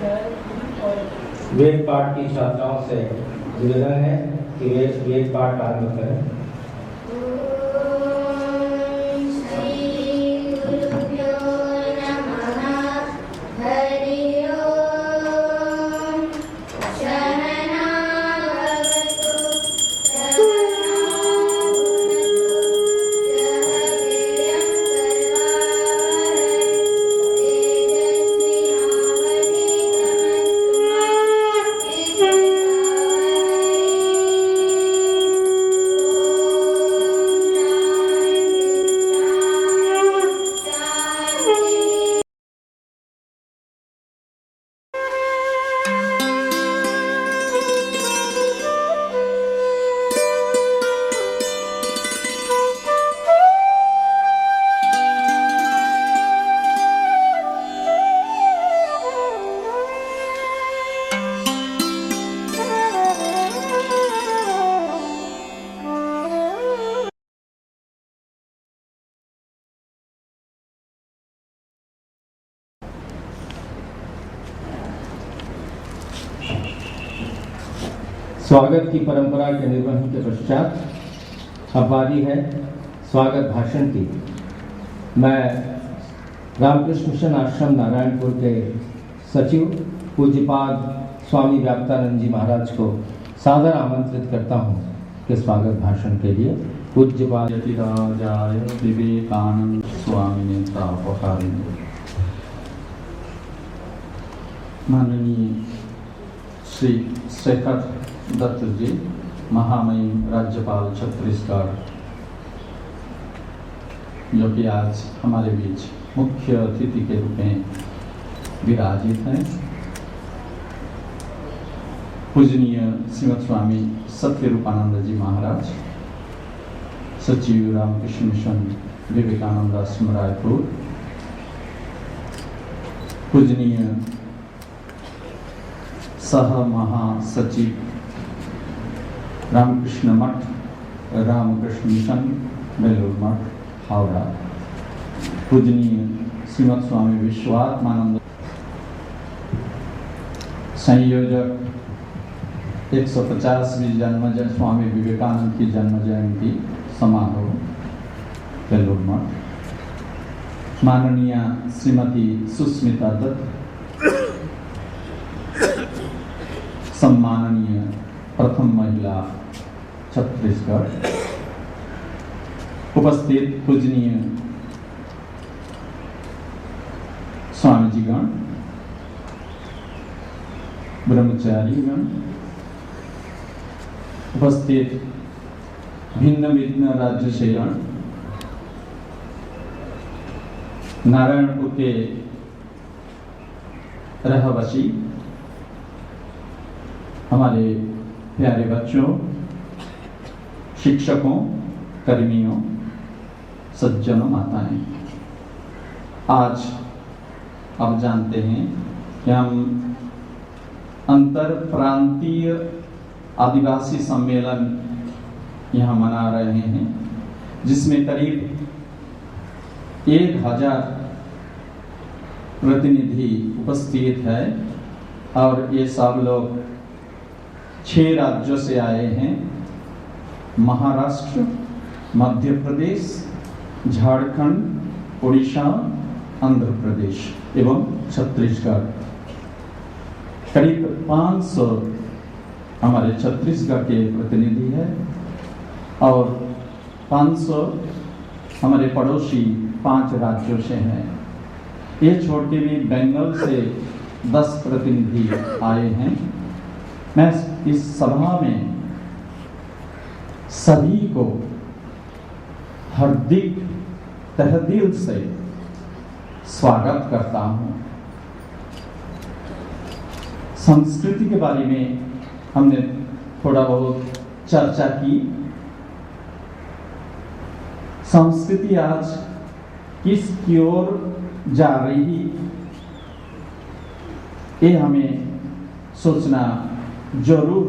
वेद पाठ की छात्राओं से निवेदन है कि वे वेद पाठ आरंभ करें। स्वागत की परंपरा के निर्वहन के पश्चात अब बारी है स्वागत भाषण की। मैं रामकृष्ण मिशन आश्रम नारायणपुर के सचिव पूज्यपाद स्वामी व्याप्तानंद जी महाराज को सादर आमंत्रित करता हूं कि स्वागत भाषण के लिए पूज्यपाद यतिराजाय विवेकानंद स्वामी ने तापकारिणी माननीय श्री शेखर दत्त जी महामहिम राज्यपाल छत्तीसगढ़, जो कि आज हमारे बीच मुख्य अतिथि के रूप में विराजित हैं। पूजनीय श्रीमद स्वामी सत्यरूपानंद जी महाराज, सचिव रामकृष्ण मिशन विवेकानंद आश्रम रायपुर, पूजनीय सह महासचिव रामकृष्ण मठ रामकृष्ण मिशन बेलूर मठ हावड़ा, पूजनीय श्रीमद स्वामी विश्वात्मानंद संयोजक 150वीं जन्म स्वामी विवेकानंद की जन्म जयंती समारोह बेलूर मठ, माननीय श्रीमती सुस्मिता दत्त सम्माननीय प्रथम महिला छत्तीसगढ़, उपस्थित पूजनीय स्वामी जी गण, ब्रह्मचारी गण, उपस्थित भिन्न भिन्न राज्य से गण, नारायणपुर के रहवासी, हमारे प्यारे बच्चों, शिक्षकों, कर्मियों, सज्जनों, माताएं, आज आप जानते हैं कि हम अंतर प्रांतीय आदिवासी सम्मेलन यहाँ मना रहे हैं, जिसमें करीब 1000 प्रतिनिधि उपस्थित है और ये सब लोग 6 राज्यों से आए हैं: महाराष्ट्र, मध्य प्रदेश, झारखंड, उड़ीसा, आंध्र प्रदेश एवं छत्तीसगढ़। करीब 500 हमारे छत्तीसगढ़ के प्रतिनिधि हैं और 500 हमारे पड़ोसी 5 राज्यों से हैं। ये छोड़ के भी बंगाल से 10 प्रतिनिधि आए हैं। मैं इस सभा में सभी को हार्दिक तहदिल से स्वागत करता हूं। संस्कृति के बारे में हमने थोड़ा बहुत चर्चा की। संस्कृति आज किस की ओर जा रही, ये हमें सोचना जरूर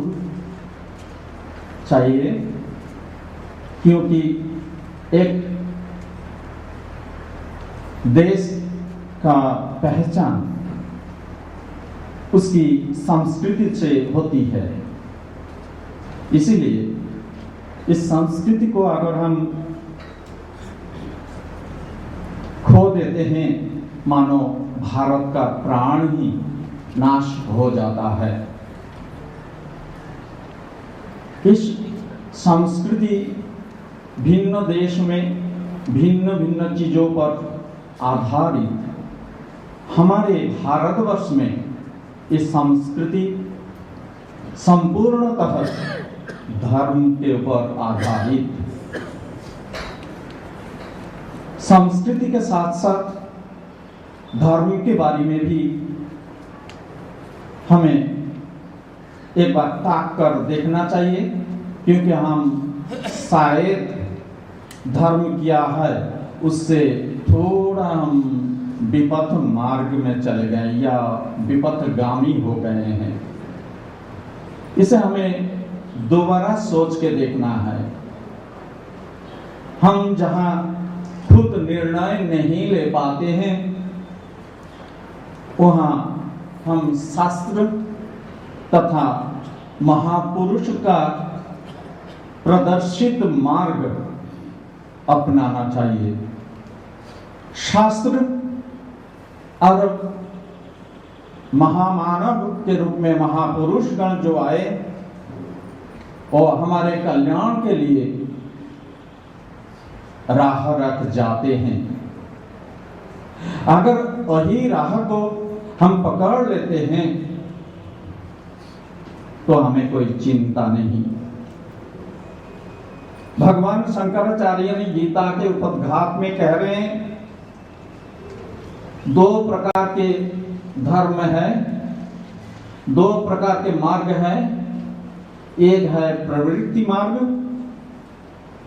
चाहिए, क्योंकि एक देश का पहचान उसकी संस्कृति से होती है। इसीलिए इस संस्कृति को अगर हम खो देते हैं, मानो भारत का प्राण ही नाश हो जाता है। इस संस्कृति भिन्न देश में भिन्न भिन्न चीजों पर आधारित हमारे भारतवर्ष में इस संस्कृति संपूर्णतः धर्म के ऊपर आधारित। संस्कृति के साथ साथ धर्म के बारे में भी हमें एक बार ताक कर देखना चाहिए, क्योंकि हम शायद धर्म क्या है उससे थोड़ा हम विपथ मार्ग में चले गए या विपथगामी हो गए हैं। इसे हमें दोबारा सोच के देखना है। हम जहां खुद निर्णय नहीं ले पाते हैं, वहां हम शास्त्र तथा महापुरुष का प्रदर्शित मार्ग अपनाना चाहिए। शास्त्र और महामानव के रूप में महापुरुषगण जो आए और हमारे कल्याण के लिए राह रख जाते हैं। अगर वही राह को हम पकड़ लेते हैं तो हमें कोई चिंता नहीं। भगवान शंकराचार्य ने गीता के उपद्घात में कह रहे हैं, दो प्रकार के धर्म है, दो प्रकार के मार्ग है। एक है प्रवृत्ति मार्ग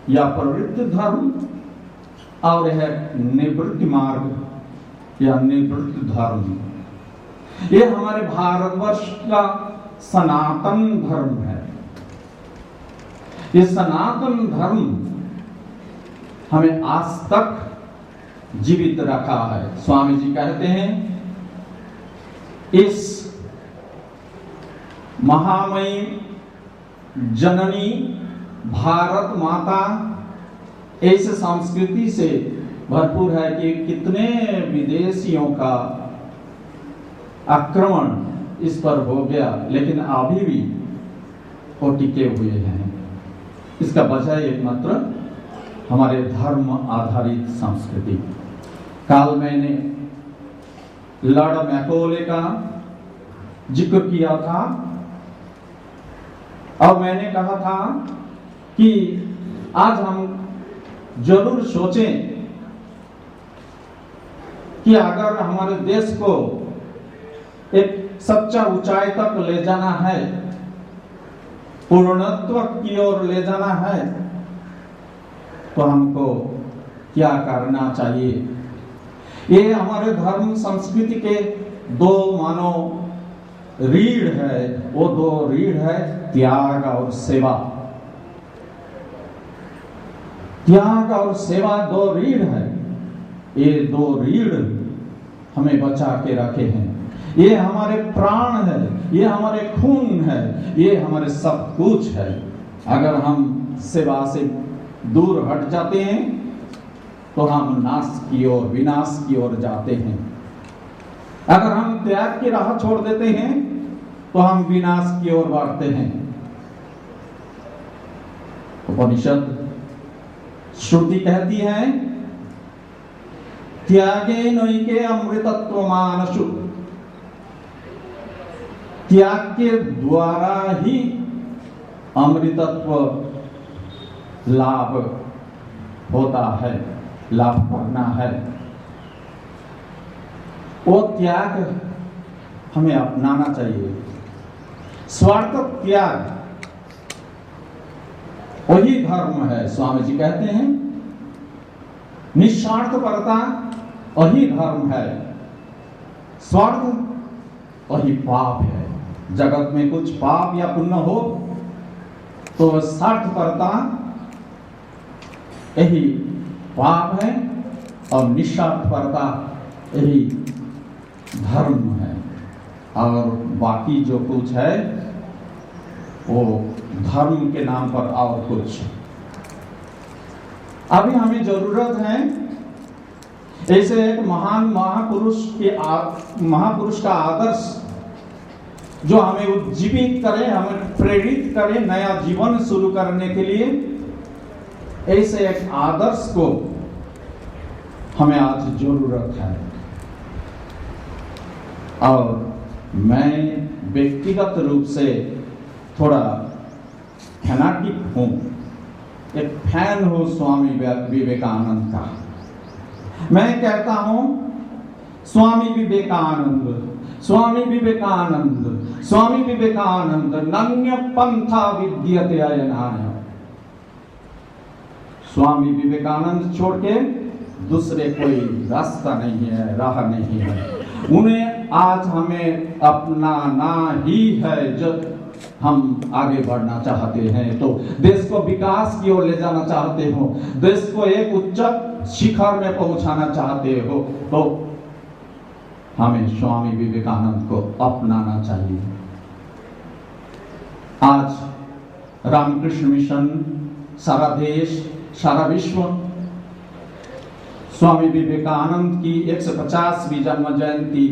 या प्रवृत्ति धर्म, और है निवृत्ति मार्ग या निवृत्ति धर्म। ये हमारे भारतवर्ष का सनातन धर्म है। ये सनातन धर्म हमें आज तक जीवित रखा है। स्वामी जी कहते हैं, इस महामयी जननी भारत माता ऐसे संस्कृति से भरपूर है कि कितने विदेशियों का आक्रमण इस पर हो गया, लेकिन अभी भी वो टिके हुए हैं। इसका वजह एकमात्र हमारे धर्म आधारित संस्कृति। काल मैंने लॉर्ड मैकॉले का जिक्र किया था और मैंने कहा था कि आज हम जरूर सोचें कि अगर हमारे देश को एक सच्चा ऊंचाई तक ले जाना है, पूर्णत्व की ओर ले जाना है, तो हमको क्या करना चाहिए। ये हमारे धर्म संस्कृति के दो मानो रीढ़ है। वो दो रीढ़ है त्याग और सेवा। त्याग और सेवा दो रीढ़ है। ये दो रीढ़ हमें बचा के रखे हैं। ये हमारे प्राण है, ये हमारे खून है, ये हमारे सब कुछ है। अगर हम सेवा से दूर हट जाते हैं तो हम नाश की ओर, विनाश की ओर जाते हैं। अगर हम त्याग की राह छोड़ देते हैं तो हम विनाश की ओर बढ़ते हैं। उपनिषद श्रुति कहती है, त्यागे नैके अमृतत्व मानसु। त्याग के द्वारा ही अमृतत्व लाभ होता है, लाभ करना है। वो त्याग हमें अपनाना चाहिए। स्वार्थ त्याग वही धर्म है। स्वामी जी कहते हैं, निस्वार्थपरता वही धर्म है, स्वार्थ वही पाप है। जगत में कुछ पाप या पुण्य हो तो स्वार्थपरता यही पाप है और निस्वार्थपरता यही धर्म है। और बाकी जो कुछ है वो धर्म के नाम पर और कुछ। अभी हमें जरूरत है ऐसे एक महान महापुरुष का आदर्श जो हमें उज्जीवित करे, हमें प्रेरित करे नया जीवन शुरू करने के लिए। ऐसे एक आदर्श को हमें आज जरूरत है। और मैं व्यक्तिगत रूप से थोड़ा फैनाटिक हूं, एक फैन हूं स्वामी विवेकानंद का। मैं कहता हूं स्वामी विवेकानंद, स्वामी विवेकानंद, स्वामी विवेकानंद, नन्य पंथा विद्यते अयनाय। स्वामी विवेकानंद छोड़ के दूसरे कोई रास्ता नहीं है, राह नहीं है। उन्हें आज हमें अपनाना ही है। जब हम आगे बढ़ना चाहते हैं तो देश को विकास की ओर ले जाना चाहते हो, देश को एक उच्च शिखर में पहुंचाना चाहते हो तो हमें स्वामी विवेकानंद को अपनाना चाहिए। आज रामकृष्ण मिशन सारा देश, सारा विश्व स्वामी विवेकानंद की 150वीं जन्म जयंती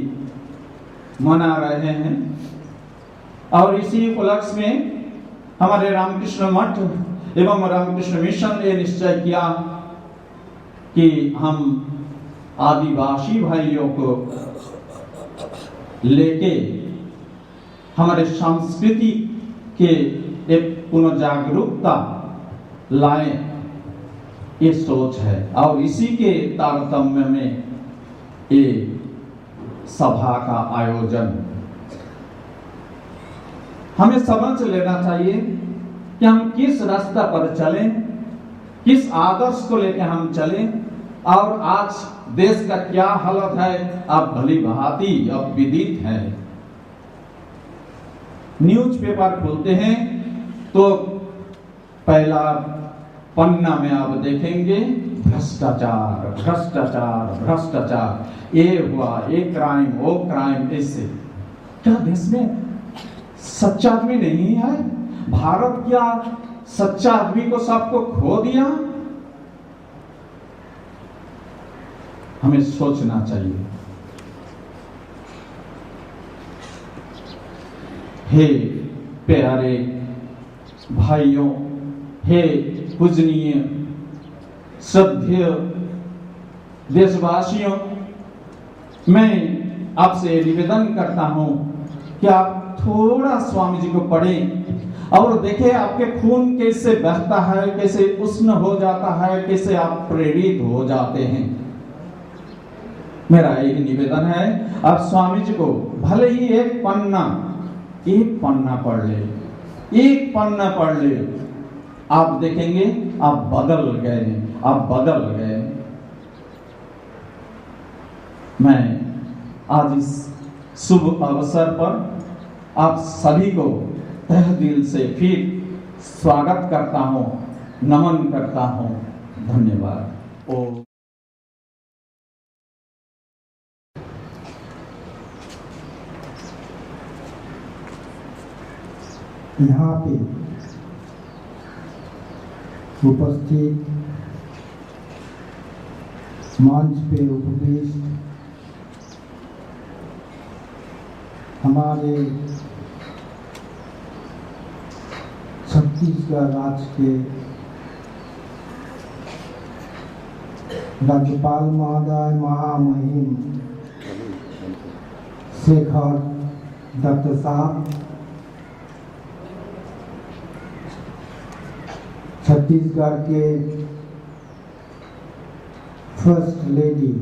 मना रहे हैं। और इसी उपलक्ष्य में हमारे रामकृष्ण मठ एवं रामकृष्ण मिशन ने निश्चय किया कि हम आदिवासी भाइयों को लेके हमारे संस्कृति के एक पुनर्जागरूकता लाएं, ये सोच है। और इसी के तारतम्य में ये सभा का आयोजन। हमें समझ लेना चाहिए कि हम किस रास्ता पर चलें, किस आदर्श को लेकर हम चलें। और आज देश का क्या हालत है आप भली भांति अब विदित है। न्यूज़पेपर खोलते हैं तो पहला पन्ना में आप देखेंगे भ्रष्टाचार, भ्रष्टाचार, भ्रष्टाचार, ये हुआ, ये क्राइम, वो क्राइम। ऐसे क्या देश में सच्चा आदमी नहीं है? भारत क्या सच्चा आदमी को सबको खो दिया? हमें सोचना चाहिए। हे प्यारे भाइयों, हे पूजनीय श्रद्धेय देशवासियों, मैं आपसे निवेदन करता हूं कि आप थोड़ा स्वामी जी को पढ़ें और देखें आपके खून कैसे बहता है, कैसे उष्ण हो जाता है, कैसे आप प्रेरित हो जाते हैं। मेरा एक निवेदन है, आप स्वामी जी को भले ही एक पन्ना पढ़ ले, एक पन्ना पढ़ ले, आप देखेंगे आप बदल गए, आप बदल गए। मैं आज इस शुभ अवसर पर आप सभी को तहे दिल से फिर स्वागत करता हूं, नमन करता हूं। धन्यवाद। ओ यहाँ पे उपस्थित मंच पे उपविष्ट हमारे छत्तीसगढ़ राज्य के राज्यपाल महोदय महामहिम शेखर दत्त साहब, छत्तीसगढ़ के फर्स्ट लेडी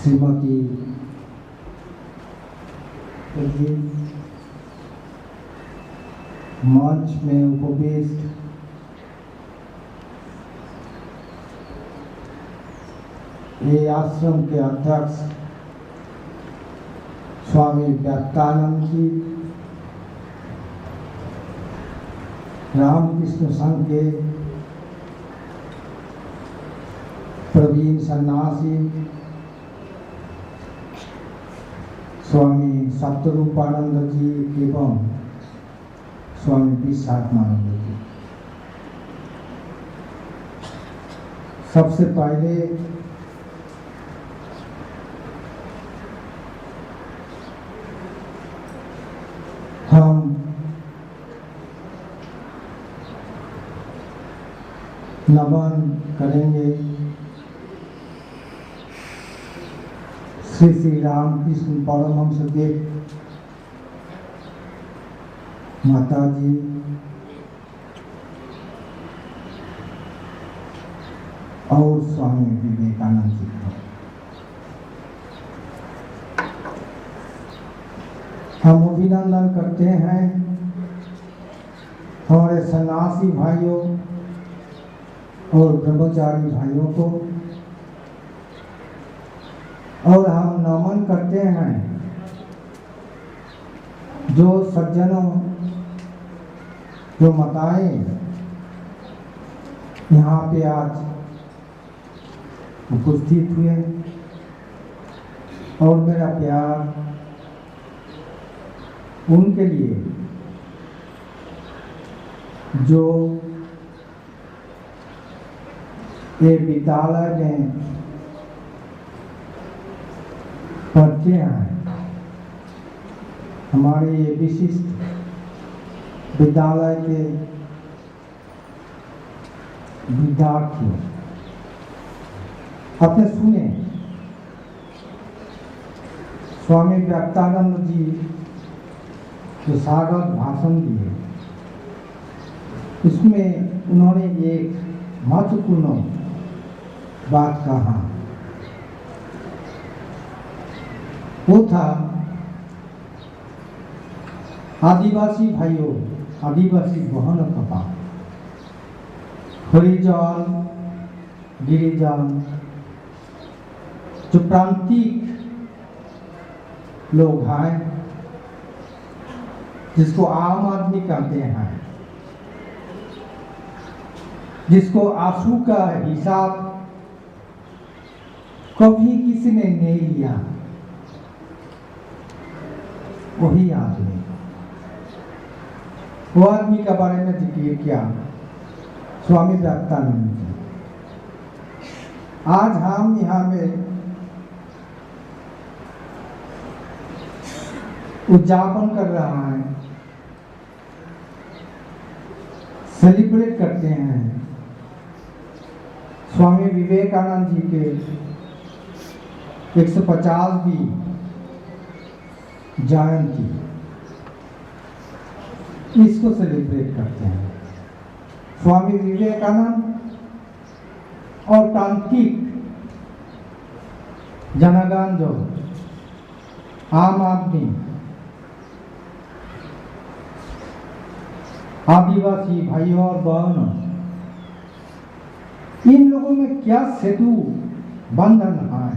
श्रीमती मंच में उपविष्ट ये आश्रम के अध्यक्ष स्वामी विवेकानंद जी, रामकृष्ण संघ के प्रवीण सन्यासी, स्वामी सत्यरूपानंद जी एवं स्वामी विशाखानंद जी। सबसे पहले हम नमन करेंगे श्री श्री रामकृष्ण परमहंस देव माता जी और स्वामी विवेकानंद जी को। हम अभिनंदन करते हैं हमारे सन्यासी भाइयों और ब्रह्मचारी भाइयों को, और हम नमन करते हैं जो सज्जनों, जो माताएं यहाँ पे आज उपस्थित हुए, और मेरा प्यार उनके लिए जो ये विद्यालय में पढ़ते हैं, हमारे ये विशिष्ट विद्यालय के विद्यार्थी। आपने सुने स्वामी विवेकानंद जी जो स्वागत भाषण दिए, इसमें उन्होंने एक महत्वपूर्ण बात कहा। वो था आदिवासी भाइयों, आदिवासी बहनों का बात। हरिजन, गिरिजन, जो प्रांतिक लोग हैं, जिसको आम आदमी कहते हैं, जिसको आंसू का हिसाब कभी किसी ने नहीं लिया, वही आदमी, वो आदमी के बारे में जिक्र किया स्वामी विवेकानंद जी। आज हम यहाँ में उद्यापन कर रहा है, सेलिब्रेट करते हैं स्वामी विवेकानंद जी के 150वीं जयंती, इसको सेलिब्रेट करते हैं। स्वामी विवेकानंद और प्रांतिक जनगण, जो आम आदमी, आदिवासी भाइयों और बहनों, इन लोगों में क्या सेतु बंधन है,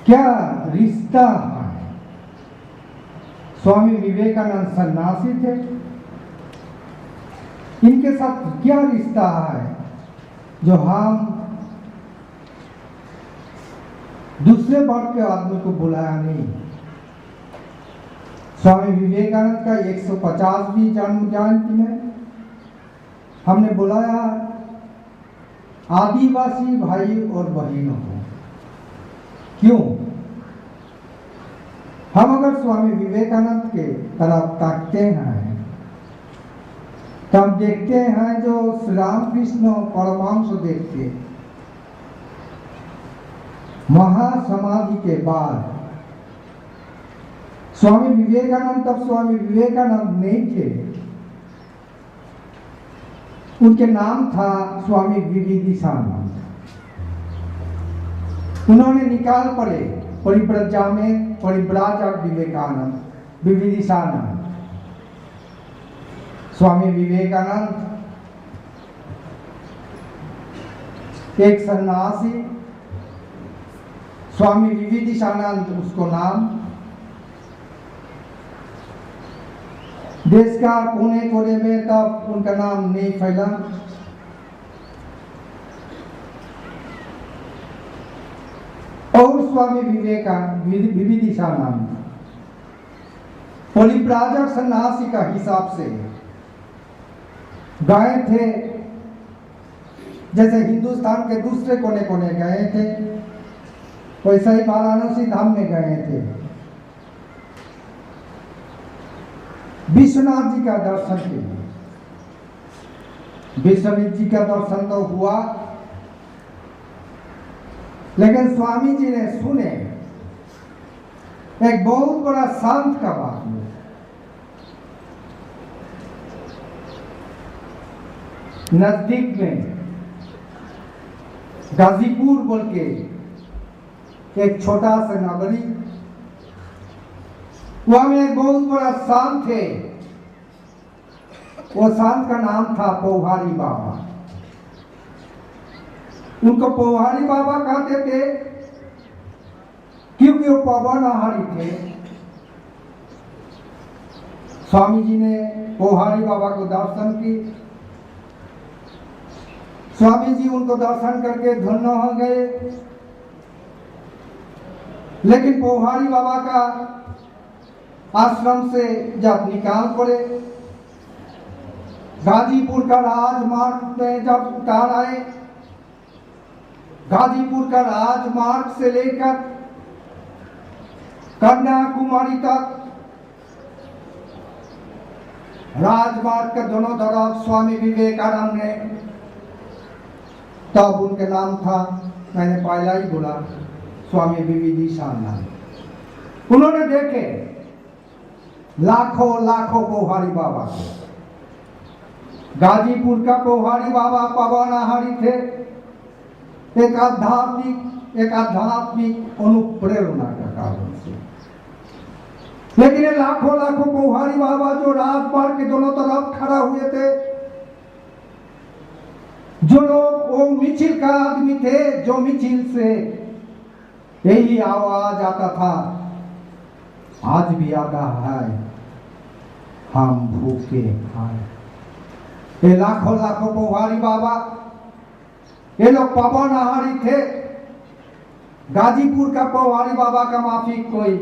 क्या रिश्ता है। स्वामी विवेकानंद सन्यासी थे, इनके साथ क्या रिश्ता है जो हम दूसरे वर्ग के आदमी को बुलाया नहीं। स्वामी विवेकानंद का 150वीं जन्म जयंती में हमने बुलाया आदिवासी भाई और बहनों को। क्यों? हम अगर स्वामी विवेकानंद के तरफ ताकते हैं तो हम देखते हैं जो श्री रामकृष्ण परमहंस देव के महासमाधि के बाद स्वामी विवेकानंद, तब स्वामी विवेकानंद नहीं थे, उनके नाम था स्वामी विविधिशानंद। उन्होंने निकाल पड़े परिव्राजा में परिव्राजक विवेकानंद, विविधिशानंद। स्वामी विवेकानंद एक सन्यासी, स्वामी विविधिशानंद उसको नाम। देश का कोने कोने में तब उनका नाम नहीं फैला। और स्वामी विवेकानंद परिव्राजक सन्यासी का हिसाब से गए थे, जैसे हिंदुस्तान के दूसरे कोने कोने गए थे वैसे ही वाराणसी धाम में गए थे। विश्वनाथ जी का दर्शन के लिए विश्वनाथ जी का दर्शन तो हुआ, लेकिन स्वामी जी ने सुने एक बहुत बड़ा संत का बात हुआ। नजदीक में गाजीपुर बोल के एक छोटा सा नगरी, वहां में एक बहुत बड़ा संत थे। वो संत का नाम था पोहारी बाबा। उनको पोहारी बाबा कहते थे क्योंकि वो पवनहारी थे। स्वामी जी ने पोहारी बाबा को दर्शन की। स्वामी जी उनको दर्शन करके धन्य हो गए, लेकिन पोहारी बाबा का आश्रम से जब निकाल पड़े, गाजीपुर का राजमार्ग में जब उतार आए, गाजीपुर का राजमार्ग से लेकर कन्याकुमारी तक राजमार्ग के दोनों तरफ स्वामी विवेकानंद ने, तब उनके नाम था, मैंने पहला ही बोला, स्वामी विवेकानंद। उन्होंने देखे लाखों लाखों पोहारी बाबा को। गाजीपुर का पोहारी बाबा पवनहारी थे, एक आध्यात्मिक अनुप्रेरणा का कारण से। लेकिन ये लाखों लाखों पोहारी बाबा जो राजमार्ग के दोनों तरफ खड़ा हुए थे, जो लोग वो मिचिल का आदमी थे, जो मिचिल से यही आवाज आता था, आज भी आता है, हम भूखे खाए। ये लाखों लाखों पोहारी बाबा, ये लोग पवनहारी थे। गाजीपुर का पोहारी बाबा का माफी कोई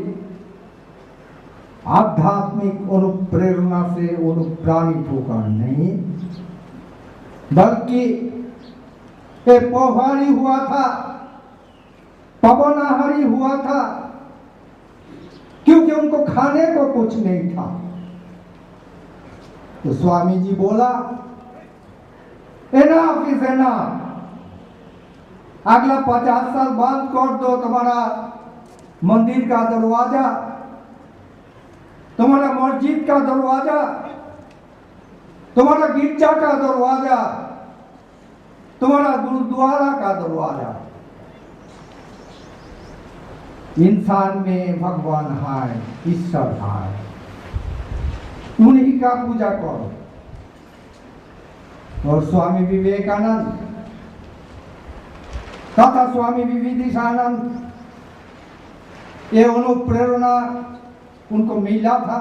आध्यात्मिक अनुप्रेरणा से अनुप्राणित होकर नहीं, बल्कि ये पोहारी हुआ था, पवनहारी हुआ था, क्योंकि उनको खाने को कुछ नहीं था। तो स्वामी जी बोला, एनफ इज एनफ, अगला 50 साल बंद कर दो तुम्हारा मंदिर का दरवाजा, तुम्हारा मस्जिद का दरवाजा, तुम्हारा गिरजा का दरवाजा, तुम्हारा गुरुद्वारा का दरवाजा। इंसान में भगवान है, ईश्वर है, उन्हीं का पूजा करो। और स्वामी विवेकानंद तथा स्वामी विवेकानंद, ये अनुप्रेरणा उनको मिला था।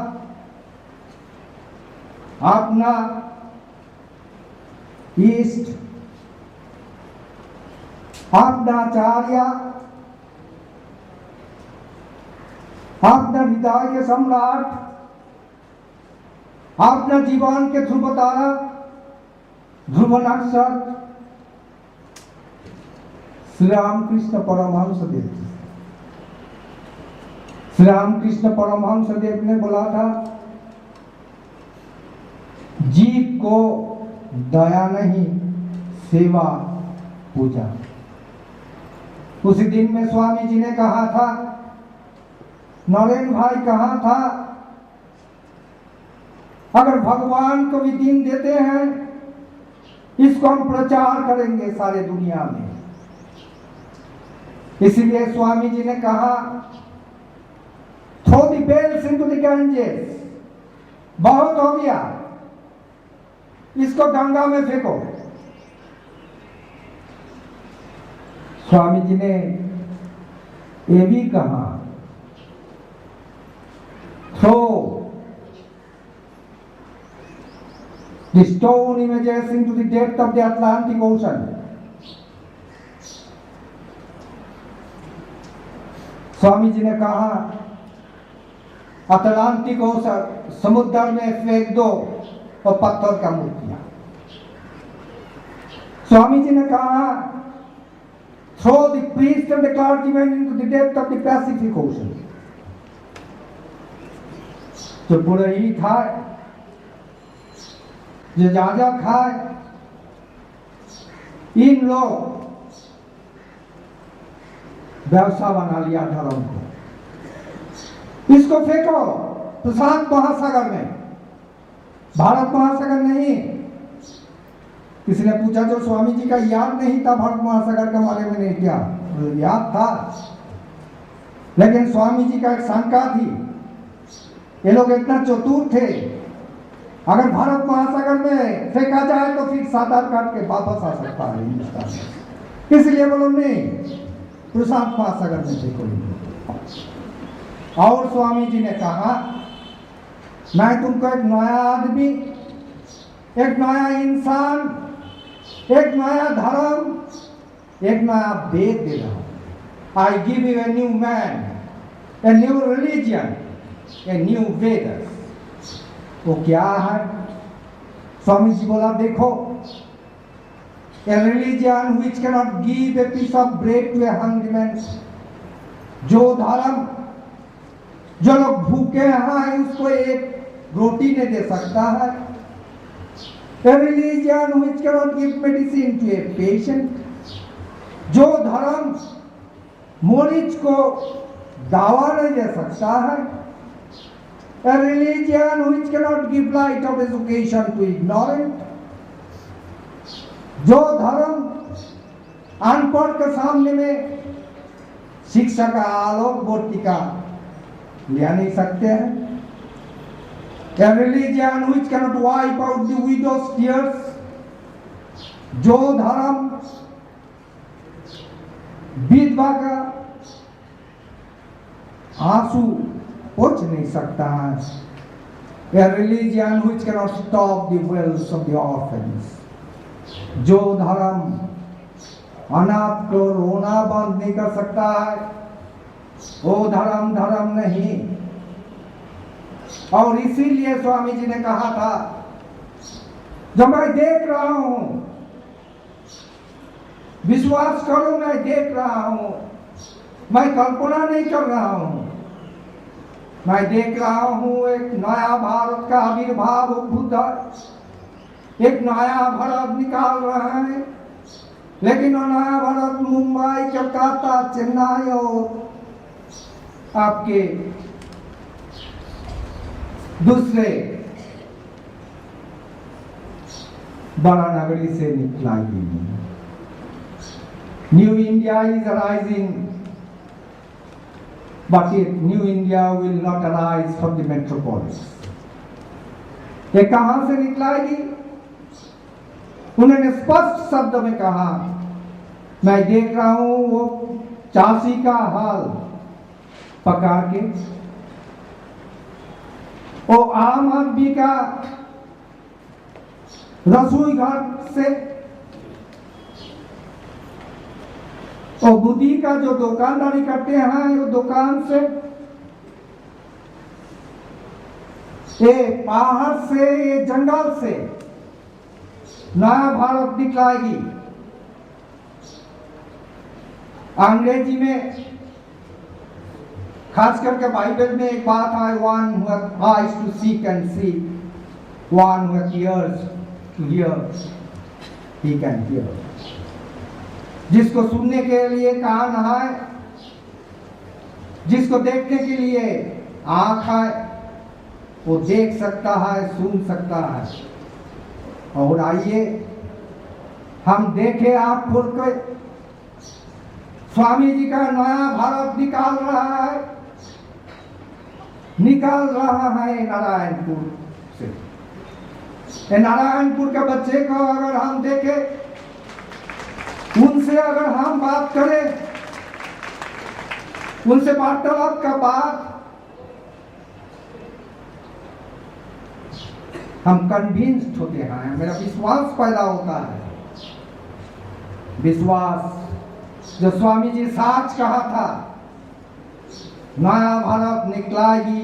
अपना ईस्ट, अपना आचार्य, अपना हृदय के सम्राट, अपना जीवन के ध्रुव तारा, ध्रुव नक्षत्र श्री रामकृष्ण परमहंस देव। श्री रामकृष्ण परमहंस देव ने बोला था, जीव को दया नहीं, सेवा पूजा। उसी दिन में स्वामी जी ने कहा था, नरेंद्र भाई कहा था, अगर भगवान को भी दिन देते हैं, इसको हम प्रचार करेंगे सारे दुनिया में। इसलिए स्वामी जी ने कहा, throw the bells into the Ganges, बहुत हो गया, इसको गंगा में फेंको। स्वामी जी ने ये भी कहा, throw the stone images into the depth of the Atlantic Ocean. Swami ji ने कहा अटलांटिक समुद्र में फेंक दो और पत्थर का मूर्तियां। स्वामी जी ने कहा throw the priest and the clergyman into the depth of the Pacific Ocean। जो पुरही खाए, जो जाजा खाए, इन लोग व्यवसाय बना लिया धर्म को। इसको फेंको प्रशांत महासागर में, भारत महासागर नहीं। किसी ने पूछा जो स्वामी जी का याद नहीं था भारत महासागर के बारे में, नहीं क्या याद था, लेकिन स्वामी जी का एक शंका थी। ये लोग इतना चतुर थे, अगर भारत महासागर में फेंका जाए तो फिर सातार काट के वापस आ सकता है हिंदुस्तान में, इसलिए बोलो नहीं प्रशांत महासागर में फेंको। और स्वामी जी ने कहा मैं तुमको एक नया आदमी, एक नया इंसान, एक नया धर्म, एक नया वेद दे रहा हूं। I give you a new man, a new religion, a new Vedas. वो क्या है? स्वामी जी बोला देखो, a religion which can not give a piece of bread to a hungry man. जो धर्म, जो लोग भूखे हैं उसको एक रोटी नहीं दे सकता है। A religion which cannot give medicine to a patient। जो धर्म मरीज को दवा नहीं दे सकता है। A religion which cannot give light of education to ignorant। जो धर्म अनपढ़ के सामने में शिक्षा का आलोक बोर्तिका ले नहीं सकते हैं। A religion which cannot wipe out the widow's tears। जो धर्म विधवा का आंसू पोंछ नहीं सकता है। A religion which cannot stop the wells of the orphans। जो धर्म अनाथ को रोना बंद नहीं कर सकता है, वो धर्म धर्म नहीं। और इसीलिए स्वामी जी ने कहा था जब मैं देख रहा हूं, विश्वास करो मैं देख रहा हूं, मैं कल्पना नहीं कर रहा हूं, मैं देख रहा हूं एक नया भारत का आविर्भाव उद्भूत है। एक नया भारत निकाल रहा है, लेकिन वो नया भारत मुंबई, कलकत्ता, चेन्नई और आपके दूसरे बड़ा नगरी से निकलाएगी। New India is arising, but new India will not arise from the metropolis. ये कहां से निकलाएगी? उन्होंने स्पष्ट शब्द में कहा मैं देख रहा हूं वो चासी का हाल पका के, वो आम आदमी का रसोई घर से, और बुद्धि का जो दुकानदारी करते हैं वो दुकान से, ये पहाड़ से, ये जंगल से नया भारत निकलाएगी। अंग्रेजी में खास करके बाइबल में एक बात है, one who has eyes to see can see, one who has ears to hear he can hear। जिसको सुनने के लिए कान है, जिसको देखने के लिए आंख है, वो देख सकता है, सुन सकता है। और आइए हम देखें आप खुल के स्वामी जी का नया भारत निकाल रहा है, निकाल रहा है नारायणपुर से। नारायणपुर के बच्चे को अगर हम देखें, उनसे अगर हम बात करें, उनसे वार्तालाप का बात, हम कन्विंस्ड होते हैं, मेरा विश्वास पैदा होता है। विश्वास जो स्वामी जी साच कहा था, नया भारत निकलेगी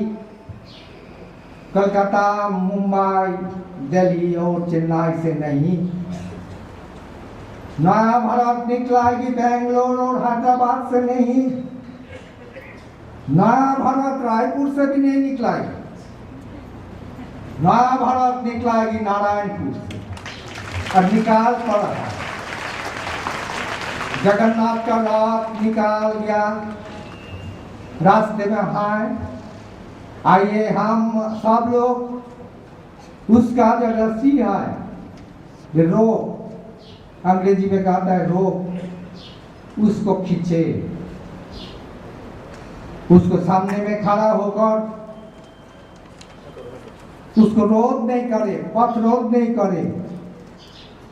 कलकत्ता, मुंबई, दिल्ली और चेन्नई से नहीं। नया भारत निकलेगी बेंगलोर और हैदराबाद से नहीं। नया भारत रायपुर से भी नहीं निकलेगी। नया भारत निकलेगी नारायणपुर से। और निकाल पड़ा है, जगन्नाथ का रात निकाल गया, रास्ते में है। आइए हम सब लोग उसका जो रस्सी है, रोप, अंग्रेजी में कहता है रोप, उसको खींचे, उसको सामने में खड़ा होकर उसको रोध नहीं करे, पथ रोध नहीं करे।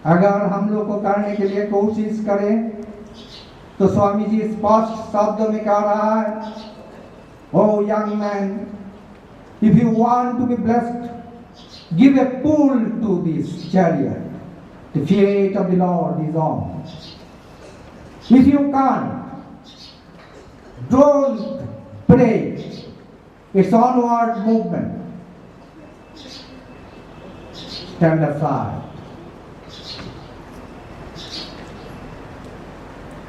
अगर हम लोग को करने के लिए कोशिश करें तो स्वामी जी स्पष्ट शब्द में कह रहा है, O young man, if you want to be blessed, give a pull to this chariot. The feet of the Lord is on. If you can't, don't pray. It's onward movement. Stand aside.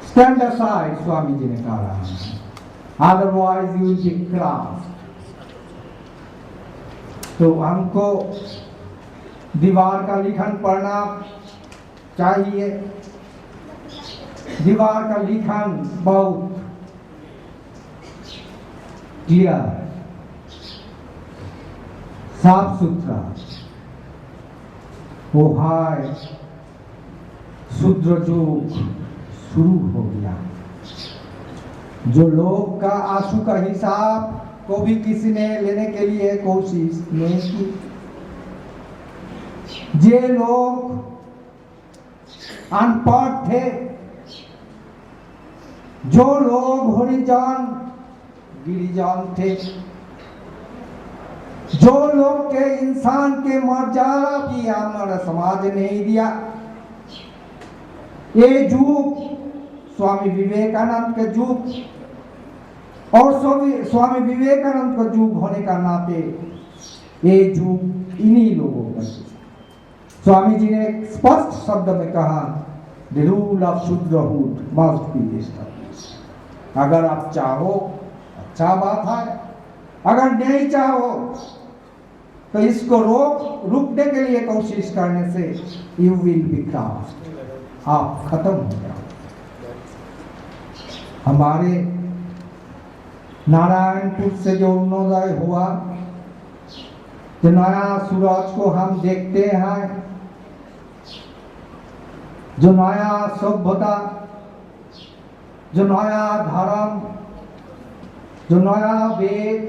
Stand aside, Swami ji ने कहा, otherwise you will be crushed. तो हमको दीवार का लिखन पढ़ना चाहिए। दीवार का लिखन बहुत क्लियर, साफ सुथरा, वो है शूद्र युग शुरू हो गया। जो लोग का आंसू का हिसाब को भी किसी ने लेने के लिए कोशिश नहीं की। जे लोग अनपढ़ थे, जो लोग हरिजन गिरिजन थे, जो लोग के इंसान के मर्यादा भी हमारा समाज नहीं दिया। ये युग स्वामी विवेकानंद के युग और स्वामी विवेकानंद का युग होने का नाते ये युग इन्हीं लोगों का। स्वामी जी ने स्पष्ट शब्द में कहा, the rule of shudrahood must be established. अगर आप चाहो अच्छा बात है, अगर नहीं चाहो तो इसको रुकने के लिए कोशिश करने से यू विल बी क्रश्ड, आप खत्म हो जाओ। हमारे नारायणपुर से जो अरुणोदय हुआ, जो नया सूरज को हम देखते हैं, जो नया सभ्यता, जो नया धर्म, जो नया वेद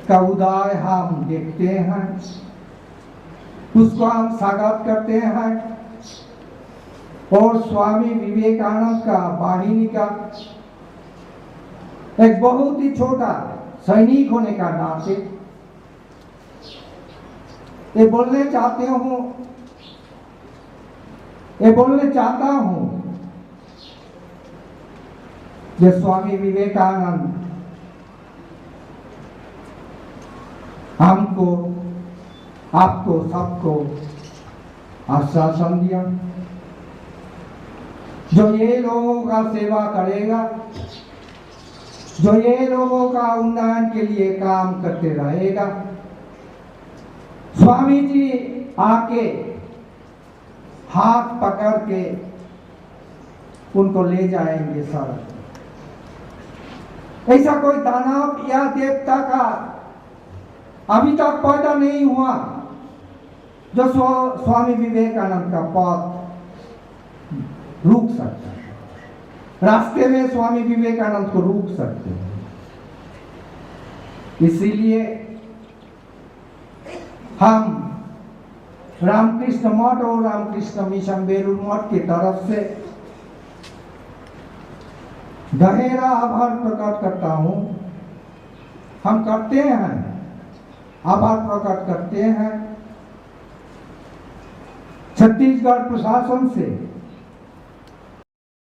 का उदय हम देखते हैं, उसको हम स्वागत करते हैं। और स्वामी विवेकानंद का वाहिनी का एक बहुत ही छोटा सैनिक होने का नाते ये बोलना चाहता हूं कि स्वामी विवेकानंद हमको, आपको, सबको आश्वासन दिया, जो ये लोगों का सेवा करेगा, जो ये लोगों का उन्नयन के लिए काम करते रहेगा, स्वामी जी आके हाथ पकड़ के उनको ले जाएंगे सर। ऐसा कोई दानव या देवता का अभी तक पैदा नहीं हुआ जो स्वामी विवेकानंद का पथ रुक सकता है, रास्ते में स्वामी विवेकानंद को रोक सकते हैं। इसीलिए हम रामकृष्ण मठ और रामकृष्ण मिशन बेलूर मठ की तरफ से गहरा आभार प्रकट करता हूं। हम करते हैं, आभार प्रकट करते हैं छत्तीसगढ़ प्रशासन से,